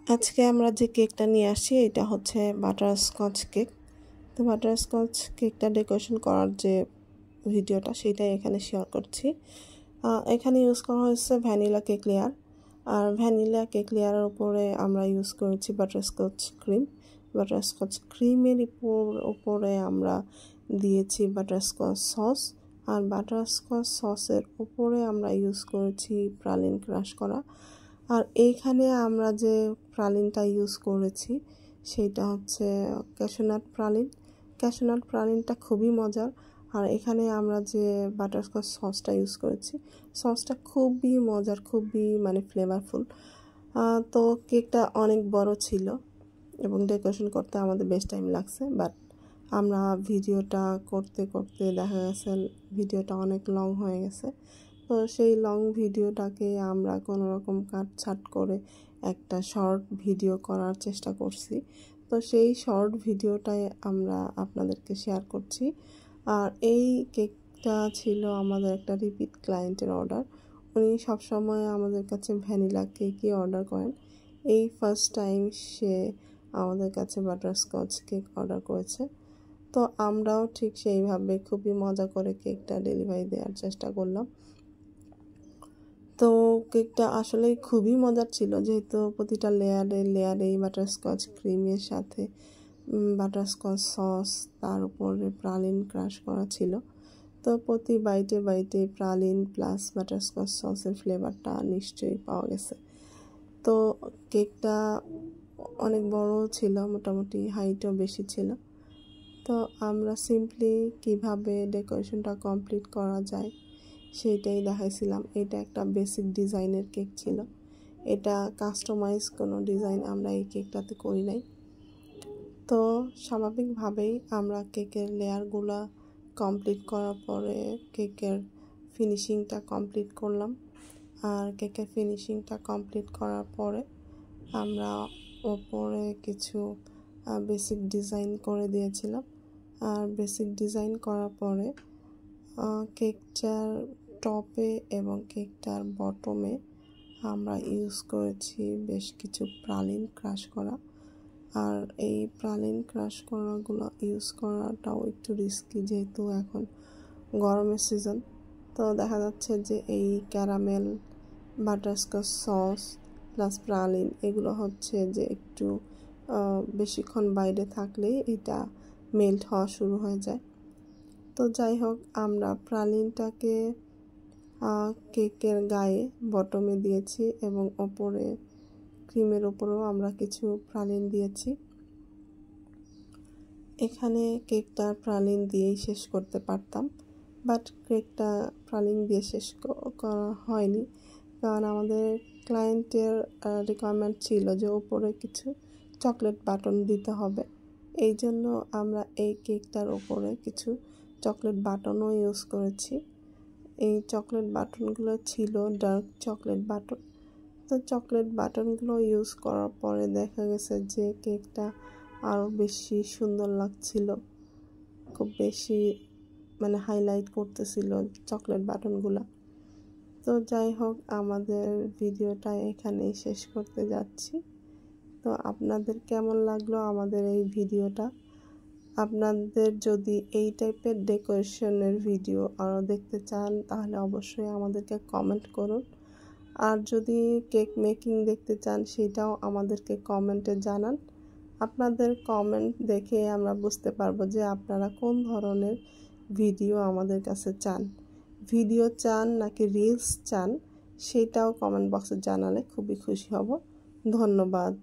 আজকে আমরা যে কেকটা নিয়ে আসছি এটা হচ্ছে বাটারস্কচ কেক। তো বাটারস্কচ কেকটা ডেকোরেশন করার যে ভিডিওটা সেটাই এখানে শেয়ার করছি। এখানে ইউজ করা হয়েছে ভ্যানিলা কেক লেয়ার, আর ভ্যানিলা কেক লেয়ারের উপরে আমরা ইউজ করেছি বাটারস্কচ ক্রিম। বাটারস্কচ ক্রিমের উপরে আমরা দিয়েছি বাটারস্কচ সস, আর বাটারস্কচ সসের উপরে আমরা ইউজ করেছি প্রালিন ক্রাশ করা। আর এইখানে আমরা যে প্রালিনটা ইউজ করেছি সেটা হচ্ছে ক্যাশনাট প্রালিন। ক্যাশনাট প্রালিনটা খুবই মজার। আর এখানে আমরা যে বাটারস্কচ সসটা ইউজ করেছি সসটা খুবই মজার, খুবই ফ্লেভারফুল। তো কেকটা অনেক বড় ছিল এবং ডেকোরেশন করতে আমাদের বেশ টাইম লাগছে, বাট আমরা ভিডিওটা করতে করতে দেখা গেছে ভিডিওটা অনেক লং হয়ে গেছে। তো সেই লং ভিডিওটাকে আমরা কোনো রকম কাটছাট করে একটা শর্ট ভিডিও করার চেষ্টা করছি। তো সেই শর্ট ভিডিওটাই আমরা আপনাদেরকে শেয়ার করছি। আর এই কেকটা ছিল আমাদের একটা রিপিট ক্লায়েন্টের অর্ডার। উনি সবসময় আমাদের কাছে ভ্যানিলা কেকই অর্ডার করেন। এই ফার্স্ট টাইম সে আমাদের কাছে বাটারস্কচ কেক অর্ডার করেছে। তো আমরাও ঠিক সেইভাবে খুবই মজা করে কেকটা ডেলিভারি দেওয়ার চেষ্টা করলাম। তো কেকটা আসলে খুবই মজার ছিল, যেহেতু প্রতিটা লেয়ারে বাটারস্কচ ক্রিমের সাথে বাটারস্কচ সস, তার উপরে প্রালিন ক্রাশ করা ছিল। তো প্রতি বাইটে প্রালিন প্লাস বাটারস্কচ সসের ফ্লেভারটা নিশ্চয়ই পাওয়া গেছে। তো কেকটা অনেক বড় ছিল, মোটামুটি হাইটও বেশি ছিল। তো আমরা সিম্পলি কিভাবে ডেকোরেশনটা কমপ্লিট করা যায় সেইটাই দেখাইছিলাম। এটা একটা বেসিক ডিজাইনের কেক ছিল, এটা কাস্টমাইজ কোনো ডিজাইন আমরা এই কেকটাতে করি নাই। তো স্বাভাবিকভাবেই আমরা কেকের লেয়ারগুলো কমপ্লিট করার পরে কেকের ফিনিশিংটা কমপ্লিট করলাম। আর কেকের ফিনিশিংটা কমপ্লিট করার পরে আমরা ওপরে কিছু বেসিক ডিজাইন করে দিয়েছিলাম। আর বেসিক ডিজাইন করার পরে কেকটার টপে এবং কেকটার বটমে আমরা ইউজ করেছি বেশ কিছু প্রালিন ক্রাশ করা। আর এই প্রালিন ক্রাশ করাগুলো ইউজ করাটাও একটু রিস্কি, যেহেতু এখন গরমের সিজন। তো দেখা যাচ্ছে যে এই ক্যারামেল, বাটারস্কচ সস প্লাস প্রালিন এগুলো হচ্ছে যে একটু বেশিক্ষণ বাইরে থাকলেই এটা মেল্ট হওয়া শুরু হয়ে যায়। তো যাই হোক, আমরা প্রালিনটাকে কেকের গায়ে বটমে দিয়েছি এবং ওপরে ক্রিমের ওপরেও আমরা কিছু প্রালিন দিয়েছি। এখানে কেকটা প্রালিন দিয়েই শেষ করতে পারতাম, বাট কেকটা প্রালিন দিয়ে শেষ করা হয়নি, কারণ আমাদের ক্লায়েন্টের রিকোয়ারমেন্ট ছিল যে ওপরে কিছু চকলেট বাটন দিতে হবে। এই জন্য আমরা এই কেকটার ওপরে কিছু চকলেট বাটনও ইউজ করেছি। এই চকলেট বাটনগুলো ছিল ডার্ক চকলেট বাটন। তো চকলেট বাটনগুলো ইউজ করার পরে দেখা গেছে যে কেকটা আরও বেশি সুন্দর লাগছিল, খুব বেশি হাইলাইট করতেছিল চকলেট বাটনগুলো। তো যাই হোক, আমাদের ভিডিওটা এখানেই শেষ করতে যাচ্ছি। তো আপনাদের কেমন লাগলো আমাদের এই ভিডিওটা? আপনাদের যদি এই টাইপের ডেকোরেশনের ভিডিও আরও দেখতে চান তাহলে অবশ্যই আমাদেরকে কমেন্ট করুন। আর যদি কেক মেকিং দেখতে চান সেটাও আমাদেরকে কমেন্টে জানান। আপনাদের কমেন্ট দেখে আমরা বুঝতে পারবো যে আপনারা কোন ধরনের ভিডিও আমাদের কাছে চান, ভিডিও চান নাকি রিলস চান, সেটাও কমেন্ট বক্সে জানালে খুবই খুশি হব। ধন্যবাদ।